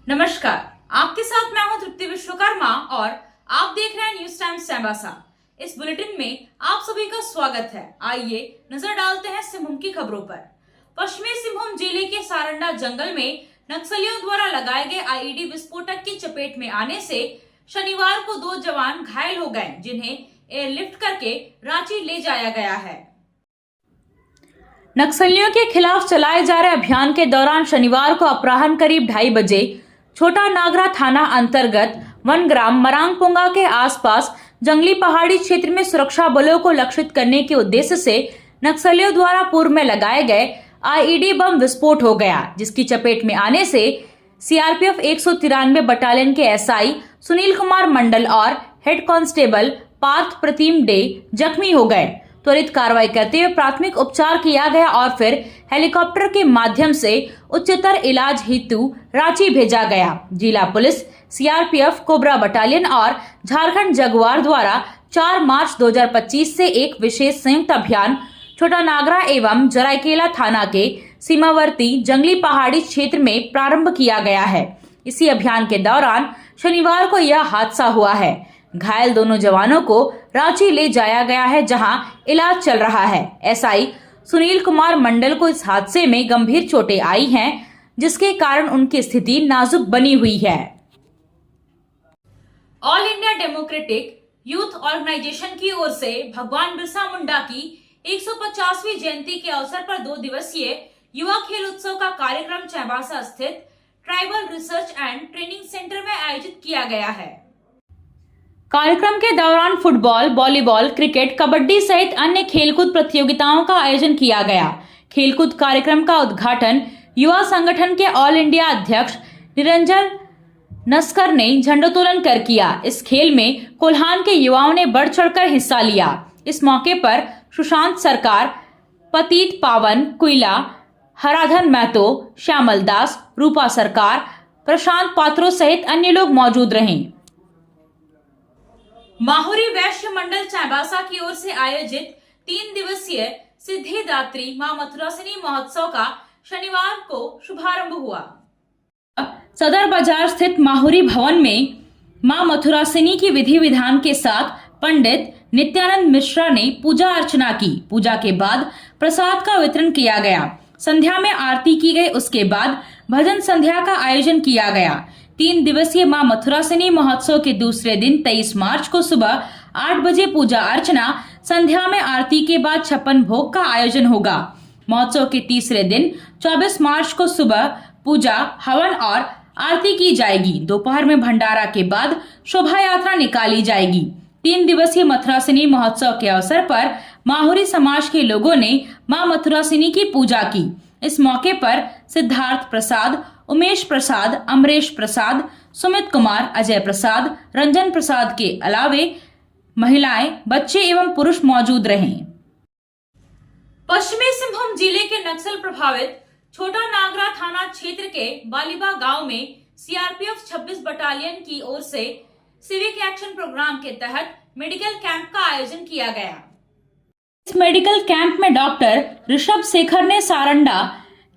नमस्कार, आपके साथ मैं हूं तृप्ति विश्वकर्मा और आप देख रहे हैं न्यूज टाइम्स चाईबासा। इस बुलेटिन में आप सभी का स्वागत है। आइए नजर डालते हैं सिंहभूम की खबरों पर। पश्चिमी सिंहभूम जिले के सारंडा जंगल में नक्सलियों द्वारा लगाए गए आईईडी विस्फोटक की चपेट में आने से शनिवार को 2 जवान घायल हो गए, जिन्हें एयरलिफ्ट करके रांची ले जाया गया है। नक्सलियों के खिलाफ चलाए जा रहे अभियान के दौरान शनिवार को अपराह्न करीब 2:30 बजे छोटा नागरा थाना अंतर्गत वनग्राम मरांगपुंगा के आसपास जंगली पहाड़ी क्षेत्र में सुरक्षा बलों को लक्षित करने के उद्देश्य से नक्सलियों द्वारा पूर्व में लगाए गए आईईडी बम विस्फोट हो गया, जिसकी चपेट में आने से सीआरपीएफ 193 बटालियन के एसआई सुनील कुमार मंडल और हेड कांस्टेबल पार्थ प्रतिम डे जख्मी हो गए। त्वरित कार्रवाई करते हुए प्राथमिक उपचार किया गया और फिर हेलीकॉप्टर के माध्यम से उच्चतर इलाज हेतु रांची भेजा गया। जिला पुलिस, सीआरपीएफ, कोबरा बटालियन और झारखंड जगुआर द्वारा 4 मार्च 2025 से एक विशेष संयुक्त अभियान छोटा नागरा एवं जरायकेला थाना के सीमावर्ती जंगली पहाड़ी क्षेत्र में प्रारंभ किया गया है। इसी अभियान के दौरान शनिवार को यह हादसा हुआ है। घायल दोनों जवानों को रांची ले जाया गया है, जहां इलाज चल रहा है। एसआई सुनील कुमार मंडल को इस हादसे में गंभीर चोटें आई हैं, जिसके कारण उनकी स्थिति नाजुक बनी हुई है। All India democratic youth organisation की ओर से भगवान बिरसा मुंडा की 150वीं जयंती के अवसर पर 2 दिवसीय युवा खेल उत्सव का कार्यक्रम चाईबासा स्थित tribal research and training centre में आयोजित किया गया है। कार्यक्रम के दौरान फुटबॉल, वॉलीबॉल, क्रिकेट, कबड्डी सहित अन्य खेलकूद प्रतियोगिताओं का आयोजन किया गया। खेलकूद कार्यक्रम का उद्घाटन युवा संगठन के ऑल इंडिया अध्यक्ष निरंजन नस्कर ने झंडोत्तोलन कर किया। इस खेल में कोल्हान के युवाओं ने बढ़ चढ़कर हिस्सा लिया। इस मौके पर सुशांत सरकार, पतित पावन कुइला, हराधन महतो, श्यामल दास, रूपा सरकार, प्रशांत पात्रो सहित अन्य लोग मौजूद रहे। माहुरी वैश्य मंडल चाईबासा की ओर से आयोजित 3 दिवसीय सिद्धिदात्री मां मथुरासिनी महोत्सव का शनिवार को शुभारंभ हुआ। सदर बाजार स्थित माहुरी भवन में मां मथुरासिनी की विधि विधान के साथ पंडित नित्यानंद मिश्रा ने पूजा अर्चना की। पूजा के बाद प्रसाद का वितरण किया गया। संध्या में आरती की गई। उसके बाद भजन संध्या का आयोजन किया गया। 3 दिवसीय मां मथुरासिनी महोत्सव के दूसरे दिन 23 मार्च को सुबह 8 बजे पूजा अर्चना, संध्या में आरती के बाद 56 भोग का आयोजन होगा। महोत्सव के तीसरे दिन 24 मार्च को सुबह पूजा, हवन और आरती की जाएगी। दोपहर में भंडारा के बाद शोभा यात्रा निकाली जाएगी। 3 दिवसीय मथुरासिनी महोत्सव के अवसर पर माहुरी समाज के लोगों ने मां मथुरासिनी की पूजा की। इस मौके पर सिद्धार्थ प्रसाद, उमेश प्रसाद, अमरेश प्रसाद, सुमित कुमार, अजय प्रसाद, रंजन प्रसाद के अलावे महिलाएं, बच्चे एवं पुरुष मौजूद रहे। पश्चिमी सिंहभूम जिले के नक्सल प्रभावित छोटा नागरा थाना क्षेत्र के बालिबा गांव में सीआरपीएफ 26 बटालियन की ओर से सिविक एक्शन प्रोग्राम के तहत मेडिकल कैंप का आयोजन किया गया। इस मेडिकल कैंप में डॉक्टर ऋषभ शेखर ने सारंडा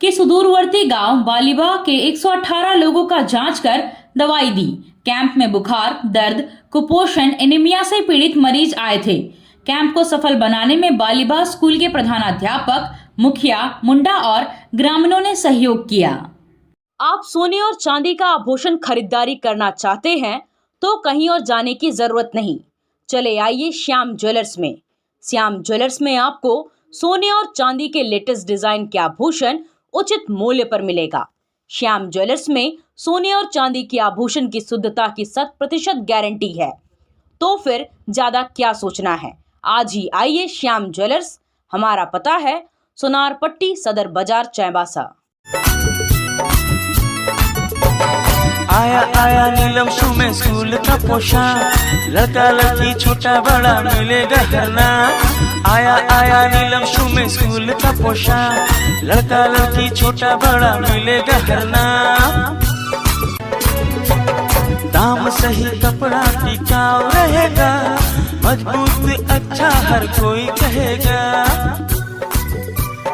के सुदूरवर्ती गांव बालिबा के 118 लोगों का जांच कर दवाई दी। कैंप में बुखार, दर्द, कुपोषण, एनीमिया से पीड़ित मरीज आए थे। कैंप को सफल बनाने में बालिबा स्कूल के प्रधानाध्यापक, मुखिया, मुंडा और ग्रामीणों ने सहयोग किया। आप सोने और चांदी का आभूषण खरीदारी करना चाहते हैं तो कहीं और जाने की जरूरत नहीं। चले आइए श्याम ज्वेलर्स में। श्याम ज्वेलर्स में आपको सोने और चांदी के लेटेस्ट डिजाइन के आभूषण उचित मूल्य पर मिलेगा। श्याम ज्वेलर्स में सोने और चांदी के आभूषण की शुद्धता की 100% गारंटी है। तो फिर ज्यादा क्या सोचना है, आज ही आइए श्याम ज्वेलर्स। हमारा पता है सोनार पट्टी, सदर बाजार, चाईबासा। आया आया नीलम शू में स्कूल का पोशाक, लड़का लड़की छोटा बड़ा मिलेगा हरना। आया आया नीलम शू में स्कूल का पोशाक, लड़का लड़की छोटा बड़ा मिलेगा हरना। दाम सही, कपड़ा टिकाऊ रहेगा, मजबूत अच्छा हर कोई कहेगा।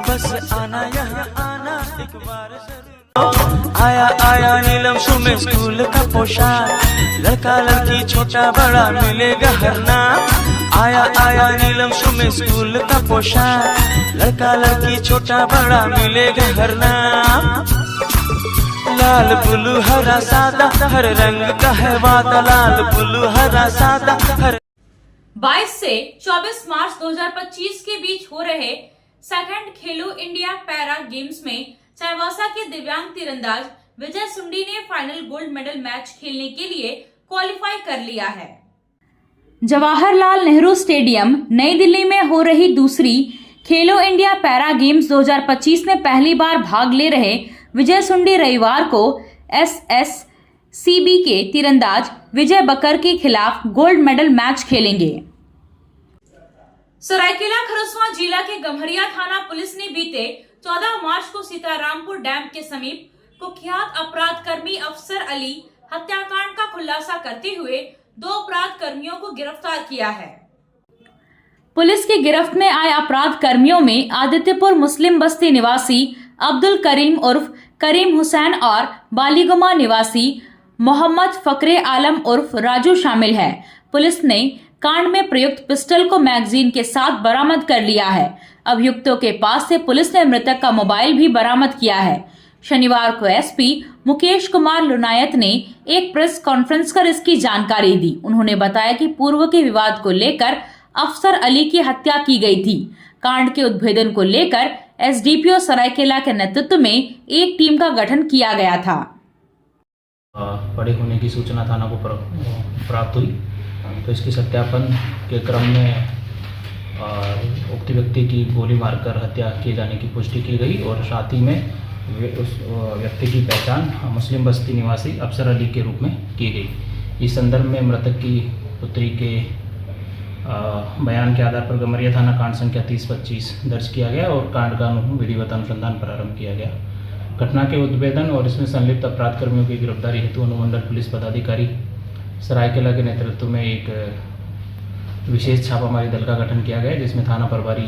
बस आना यहाँ आना एक बार जरूर। आया आया नीलम शू में स्कूल का पोशाक, लड़का लड़की छोटा बड़ा मिलेगा हर नाम। आया आया नीलम शू में स्कूल का पोशाक, लड़का लड़की छोटा बड़ा मिलेगा हर नाम। लाल ब्लू हरा सादा हर रंग का है वादा, लाल ब्लू हरा सादा हर 22 से 24 मार्च 2025 के बीच हो रहे सेकंड खेलो इंडिया पैरा गेम्स में चाईबासा के दिव्यांग तीरंदाज विजय सुंडी ने फाइनल गोल्ड मेडल मैच खेलने के लिए क्वालिफाई कर लिया है। जवाहरलाल नेहरू स्टेडियम नई दिल्ली में हो रही दूसरी खेलो इंडिया पैरा गेम्स 2025 में पहली बार भाग ले रहे विजय सुंडी रविवार को SSCB के तीरंदाज विजय बकर के खिलाफ गोल्ड मेडल मैच खेलेंगे। सरायकेला खरसवां जिला के गम्हरिया थाना पुलिस ने बीते 14 मार्च को सीतारामपुर डैम के समीप कुख्यात अपराध कर्मी अफसर अली हत्याकांड का खुलासा करते हुए 2 अपराध कर्मियों को गिरफ्तार किया है। पुलिस की गिरफ्त में आए अपराध कर्मियों में आदित्यपुर मुस्लिम बस्ती निवासी अब्दुल करीम उर्फ करीम हुसैन और बालीगुमा निवासी मोहम्मद फकरे आलम उर्फ राजू शामिल है। पुलिस ने कांड में प्रयुक्त पिस्टल को मैगजीन के साथ बरामद कर लिया है। अभियुक्तों के पास से पुलिस ने मृतक का मोबाइल भी बरामद किया है। शनिवार को एसपी मुकेश कुमार लुनायत ने एक प्रेस कॉन्फ्रेंस कर इसकी जानकारी दी। उन्होंने बताया कि पूर्व के विवाद को लेकर अफसर अली की हत्या की गई थी। कांड के उद्भेदन को लेकर एसडीपीओ सरायकेला के नेतृत्व में एक टीम का गठन किया गया था। बड़े होने की सूचना थाना को प्राप्त हुई, तो इसके सत्यापन के क्रम में उक्त व्यक्ति की गोली मारकर हत्या किए जाने की पुष्टि की गई और साथ ही में उस व्यक्ति की पहचान मुस्लिम बस्ती निवासी अफसर अली के रूप में की गई। इस संदर्भ में मृतक की पुत्री के बयान के आधार पर गम्हरिया थाना कांड संख्या 30-25 दर्ज किया गया और कांड का विधिवत अनुसंधान प्रारंभ किया गया। घटना के उद्भेदन और इसमें संलिप्त अपराध कर्मियों की गिरफ्तारी हेतु अनुमंडल पुलिस पदाधिकारी सरायकेला के नेतृत्व में एक विशेष छापामारी दल का गठन किया गया, जिसमें थाना प्रभारी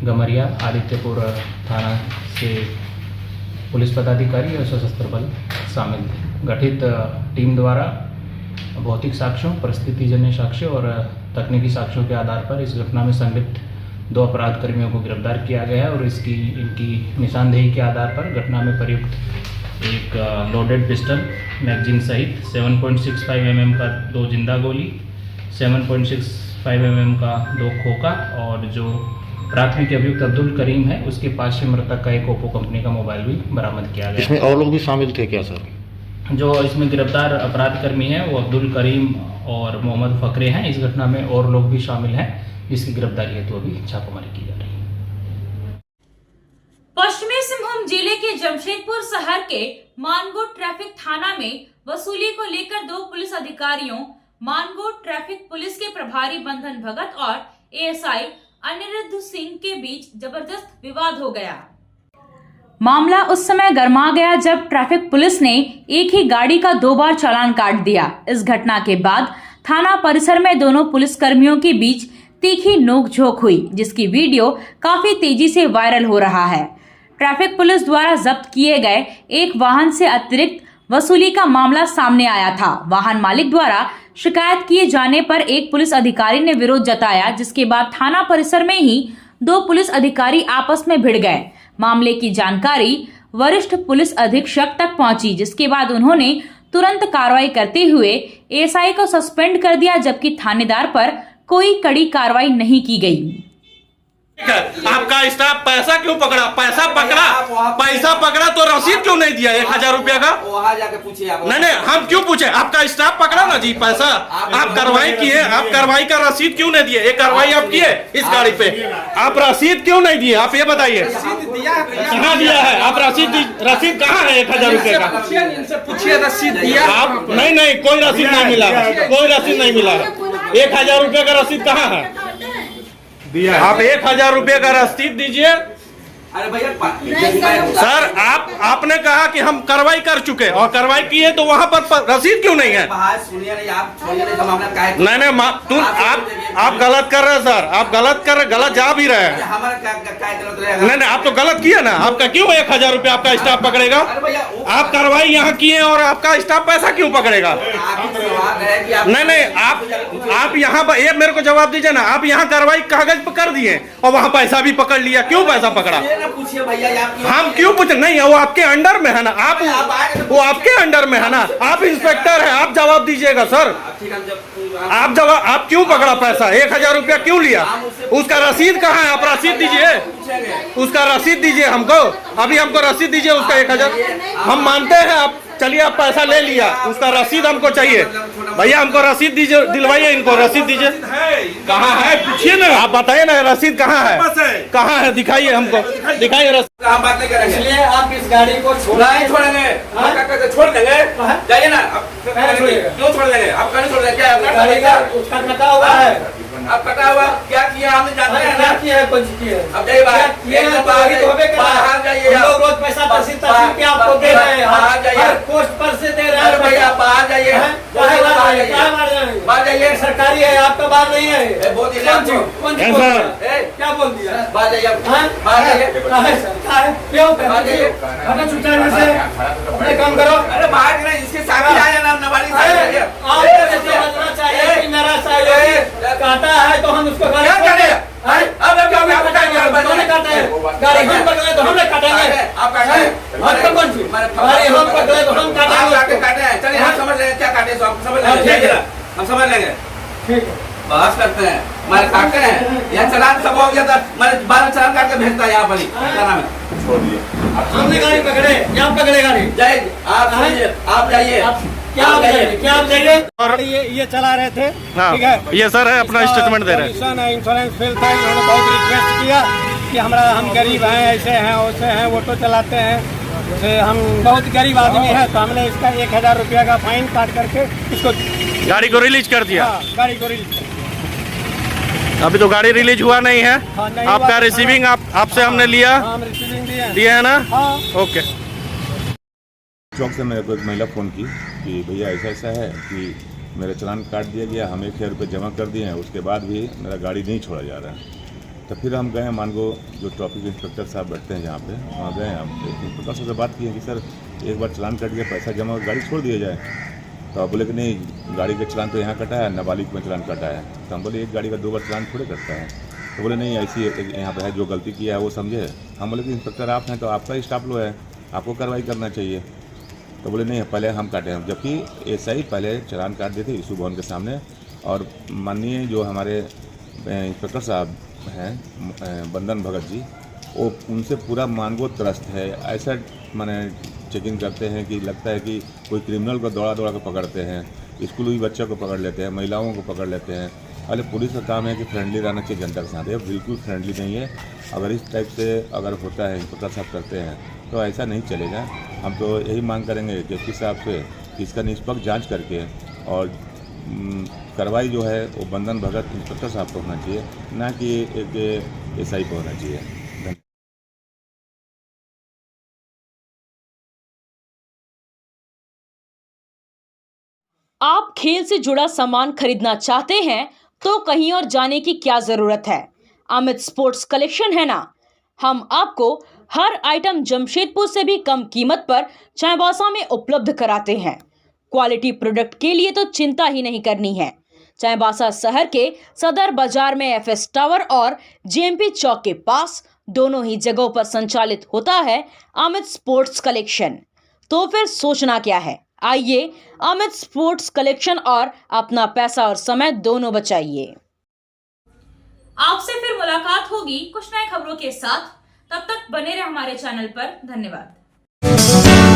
गम्हरिया, आदित्यपुर थाना से पुलिस पदाधिकारी और सशस्त्र बल शामिल थे। गठित टीम द्वारा भौतिक साक्ष्यों, परिस्थितिजन्य साक्ष्यों और तकनीकी साक्ष्यों के आधार पर इस घटना में संलिप्त 2 अपराध कर्मियों को गिरफ्तार किया गया है और इनकी निशानदेही के आधार पर घटना में प्रयुक्त एक लोडेड पिस्टल मैगजीन सहित 7.65 mm का 2 जिंदा गोली, 7.65 mm का 2 खोखा और जो प्राथमिक अभियुक्त अब्दुल करीम है उसके पास से मृतक का एक ओप्पो कंपनी का मोबाइल भी बरामद किया गया। इसमें और लोग भी शामिल थे क्या सर? जो इसमें गिरफ्तार अपराध कर्मी हैं वो अब्दुल करीम और मोहम्मद फकरे हैं। इस घटना में और लोग भी शामिल हैं जिसकी गिरफ्तारी हेतु अभी छापामारी की जा रही है। पश्चिमी सिंहभूम जिले के जमशेदपुर शहर के मानगोट ट्रैफिक थाना में वसूली को लेकर 2 पुलिस अधिकारियों मानगोट ट्रैफिक पुलिस के प्रभारी बंधन भगत और एएसआई अनिरुद्ध सिंह के बीच जबरदस्त विवाद हो गया। मामला उस समय गर्मा गया जब ट्रैफिक पुलिस ने एक ही गाड़ी का 2 बार चालान काट दिया। इस घटना के बाद थाना परिसर में दोनों पुलिसकर्मियों के बीच तीखी नोकझोंक हुई, जिसकी वीडियो काफी तेजी से वायरल हो रहा है। ट्रैफिक पुलिस द्वारा जब्त किए गए एक वाहन से अतिरिक्त वसूली का मामला सामने आया था। वाहन मालिक द्वारा शिकायत किए जाने पर एक पुलिस अधिकारी ने विरोध जताया, जिसके बाद थाना परिसर में ही 2 पुलिस अधिकारी आपस में भिड़ गए। मामले की जानकारी वरिष्ठ पुलिस अधीक्षक तक पहुंची, जिसके बाद उन्होंने तुरंत कार्रवाई करते हुए एएसआई को सस्पेंड कर दिया, जबकि थानेदार पर कोई कड़ी कार्रवाई नहीं की गई। आपका स्टाफ पैसा क्यों पकड़ा? पैसा पकड़ा तो रसीद क्यों नहीं दिया 1000 रुपया का? वहाँ जाके पूछिए आप। नहीं हम क्यों पूछे? आपका स्टाफ पकड़ा ना जी, पैसा आप कार्रवाई किए, आप कार्रवाई का रसीद क्यों नहीं दिए? ये कार्रवाई आप किए इस गाड़ी पे, आप रसीद क्यों नहीं दिए? आप ये बताइए कहाँ दिया है? आप रसीद कहाँ है 1000 रुपये का? पूछिए रसीद दिया आप? नहीं कोई रसीद नहीं मिला, कोई रसीद नहीं मिला। 1000 रुपये का रसीद कहाँ है? आप 1000 रुपये का रसीद दीजिए। अरे भैया सर, आपने कहा कि हम कार्रवाई कर चुके और कार्रवाई की है, तो वहाँ पर रसीद क्यों नहीं है? सुनिए नहीं, आप छोड़िए नहीं, हम अपना काय नहीं आप गलत कर रहे हैं सर, आप गलत कर रहे, गलत जा भी रहे हैं। हमारा काय गलत रहेगा? नहीं आप तो गलत किए ना। आपका क्यों 1000 रुपया आपका स्टाफ पकड़ेगा? अरे भैया आप कार्रवाई यहाँ किए और आपका स्टाफ पैसा क्यों पकड़ेगा? नहीं आप यहाँ पर ये मेरे को जवाब दीजिए ना। आप यहाँ कार्रवाई कागज पर कर दिए और वहाँ पैसा भी पकड़ लिया, क्यों पैसा पकड़ा? पूछिए भैया, हम क्यों पूछ? नहीं वो आपके अंडर में है ना, आप वो आपके अंडर में है ना, आप इंस्पेक्टर है, आप जवाब दीजिएगा सर। आप जवाब, आप क्यों पकड़ा पैसा? 1000 रुपया क्यों लिया? उसका रसीद कहाँ है? आप रसीद दीजिए, उसका रसीद दीजिए हमको, अभी हमको रसीद दीजिए उसका 1000। हम मानते हैं आप, चलिए आप पैसा ले लिया, उसका रसीद हमको चाहिए भैया, हमको रसीद दीजिए, दिलवाइए इनको रसीद दीजिए। कहाँ है पूछिए ना, आप बताइए ना रसीद कहाँ है, कहाँ है दिखाइए हमको, दिखाइए रसीद। हम बात नहीं करेंगे, इसलिए आप इस गाड़ी को नहीं छोड़ेंगे, छोड़ देंगे, जाइए ना। क्यों छोड़ देंगे? आप कहीं छोड़ देंगे? क्या गाड़ी का उसका कटा हुआ है, अब कटा हुआ क्या किया हमने जानते हैं ना, किया है कुछ किया। अब जाइए बाहर जाइए, रोज पैसा तहसील के आपको दे रहे हैं, बाहर जाइए, पोस्ट पर से दे रहे हैं भैया, बाहर जाइए, बाहर जाइए, सरकारी है आपका, बाहर नहीं है। क्या बोल दिया? बाहर जाइए, बाहर जाइए, क्यों सुचारू से अपने काम करो। अरे बाहर नहीं, इसके सामने आया ना, नाबालिग समझना चाहिए कि मेरा सहयोगी काटा है तो हम उसको गाड़ी काटे। अब क्या काटेंगे? गाड़ी हम पकड़े तो हमने काटेंगे, आप काटे कौन सी गाड़ी हम पकड़े तो हम काटेंगे। चलिए हम समझ लेंगे क्या काटे, आप समझ लेंगे, हम समझ लेंगे। ठीक है, बहस करते हैं, मैंने काटते हैं, यहाँ चलान सब हो गया था, मैंने 12 चलान काट के भेजता है यहाँ पर ही, क्या नाम है, छोड़ दिए। हमने गाड़ी पकड़े, क्या पकड़े गाड़ी? जाइए आप जाइए, क्या आप जाइए। और ये चला रहे थे, ठीक है, ये सर है अपना स्टेटमेंट दे रहे हैं। इंश्योरेंस फेल था, इन्होंने बहुत रिक्वेस्ट किया कि हम गरीब हैं, ऐसे हैं वैसे हैं, ऑटो चलाते हैं, हम बहुत गरीब आदमी है, तो हमने इसका 1000 रुपया का फाइन काट करके इसको गाड़ी को रिलीज कर दिया। गाड़ी को रिलीज, अभी तो गाड़ी रिलीज हुआ नहीं है। नहीं आपका रिसीविंग आपसे हमने लिया, हम रिसीविंग दिया है ना? हाँ। ओके। चौक से मेरे को एक महिला फ़ोन की कि भैया ऐसा है कि मेरा चालान काट दिया गया, हम 1000 रुपये जमा कर दिए हैं, उसके बाद भी मेरा गाड़ी नहीं छोड़ा जा रहा है। तो फिर हम गए मानगो, जो ट्रैफिक इंस्पेक्टर साहब बैठते हैं जहाँ पे, वहाँ गए हम इंस्पेक्टर साहब से बात की है कि सर एक बार चालान कट गया, पैसा जमा, गाड़ी छोड़ दिया जाए। तो आप बोले कि नहीं, गाड़ी का चालान तो यहाँ कटा है, नाबालिग में चालान कटा है। तो हम बोले एक गाड़ी का 2 बार चालान थोड़े कटता है। तो बोले नहीं, ऐसी यहाँ पे है, जो गलती किया है वो समझे। हम बोले कि इंस्पेक्टर आप हैं तो आपका ही स्टाफ लो है, आपको कार्रवाई करना चाहिए। तो बोले नहीं, पहले हम काटे हैं, जबकि SI पहले चालान काट दिए थे ईशू भवन के सामने। और माननीय जो हमारे इंस्पेक्टर साहब हैं बंदन भगत जी, वो उनसे पूरा मानगो त्रस्त है। ऐसा माने चेकिंग करते हैं कि लगता है कि कोई क्रिमिनल को दौड़ा दौड़ा कर पकड़ते हैं, स्कूली बच्चों को पकड़ लेते हैं, महिलाओं को पकड़ लेते हैं। अरे पुलिस का काम है कि फ्रेंडली रहना चाहिए जनता के साथ, ये बिल्कुल फ्रेंडली नहीं है। अगर इस टाइप से अगर होता है, इंस्पेक्टर साहब करते हैं, तो ऐसा नहीं चलेगा। हम तो यही मांग करेंगे डिप्टी साहब से कि इसका निष्पक्ष जांच करके और कार्रवाई जो है वो बंदन भगत इंस्पेक्टर साहब को होना चाहिए, ना कि एक SI को होना चाहिए। आप खेल से जुड़ा सामान खरीदना चाहते हैं तो कहीं और जाने की क्या जरूरत है? अमित स्पोर्ट्स कलेक्शन है ना। हम आपको हर आइटम जमशेदपुर से भी कम कीमत पर चाईबासा में उपलब्ध कराते हैं। क्वालिटी प्रोडक्ट के लिए तो चिंता ही नहीं करनी है। चाईबासा शहर के सदर बाजार में FS टावर और JMP चौक के पास दोनों ही जगहों पर संचालित होता है अमित स्पोर्ट्स कलेक्शन। तो फिर सोचना क्या है, आइए अमित स्पोर्ट्स कलेक्शन और अपना पैसा और समय दोनों बचाइए। आपसे फिर मुलाकात होगी कुछ नए खबरों के साथ। तब तक बने रहे हमारे चैनल पर। धन्यवाद।